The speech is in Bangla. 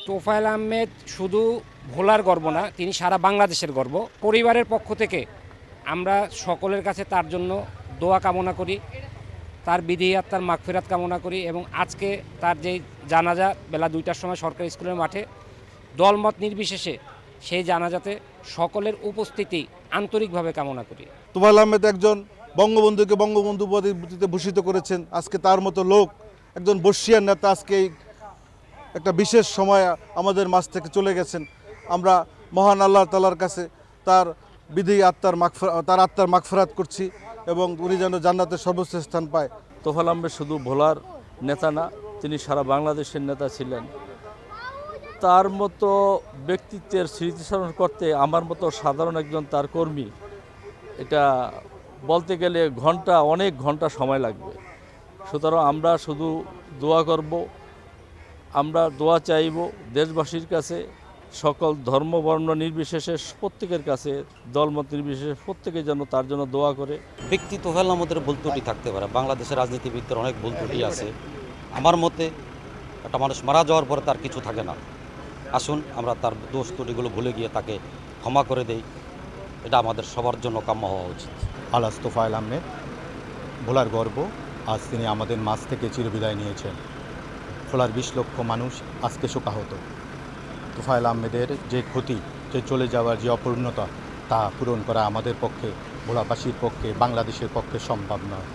তোফায়েল আহমেদ শুধু ভোলার গর্ব না, তিনি সারা বাংলাদেশের গর্ব। পরিবারের পক্ষ থেকে আমরা সকলের কাছে তার জন্য দোয়া কামনা করি, তার বিধি আত্মার মাগফিরাত কামনা করি এবং আজকে তার যেই জানাজা বেলা 2টার সময় সরকারি স্কুলের মাঠে দলমত নির্বিশেষে সেই জানাজাতে সকলের উপস্থিতি আন্তরিকভাবে কামনা করি। তোফায়েল আহমেদ একজন বঙ্গবন্ধুকে বঙ্গবন্ধু উপাধিতে ভূষিত করেছেন। আজকে তার মতো লোক, একজন বর্ষিয়ান নেতা, আজকে একটা বিশেষ সময় আমাদের মাঝ থেকে চলে গেছেন। আমরা মহান আল্লাহ তাআলার কাছে তার বিধি আত্মার মাগফিরাত করছি এবং উনি যেন জান্নাতের সর্বোচ্চ স্থান পায়। তোফায়েল আহমেদ শুধু ভোলার নেতা না, তিনি সারা বাংলাদেশের নেতা ছিলেন। তার মতো ব্যক্তিত্বের স্মৃতিচারণ করতে আমার মতো সাধারণ একজন তার কর্মী, এটা বলতে গেলে অনেক ঘন্টা সময় লাগবে। সুতরাং আমরা শুধু দোয়া করব, আমরা দোয়া চাইব দেশবাসীর কাছে, সকল ধর্ম বর্ণ নির্বিশেষে প্রত্যেকের কাছে, দলমত নির্বিশেষে প্রত্যেকে যেন তার জন্য দোয়া করে। ব্যক্তি তোফায়েল আহমেদের ভুল ত্রুটি থাকতে পারে, বাংলাদেশের রাজনীতিবিদদের অনেক ভুল ত্রুটি আছে। আমার মতে একটা মানুষ মারা যাওয়ার পরে তার কিছু থাকে না। আসুন আমরা তার দোষ ত্রুটিগুলো ভুলে গিয়ে তাকে ক্ষমা করে দেই, এটা আমাদের সবার জন্য কাম্য হওয়া উচিত। আলহাজ তোফায়েল আহমেদ ভোলার গর্ব, আজ তিনি আমাদের মাঝ থেকে চিরবিদায় নিয়েছেন। ভোলার 20 লক্ষ মানুষ আজকে শোকাহত। তোফায়েল আহমেদের যে ক্ষতি, যে চলে যাওয়ার যে অপূর্ণতা, তা পূরণ করা আমাদের পক্ষে, ভোলাবাসীর পক্ষে, বাংলাদেশের পক্ষে সম্ভব নয়।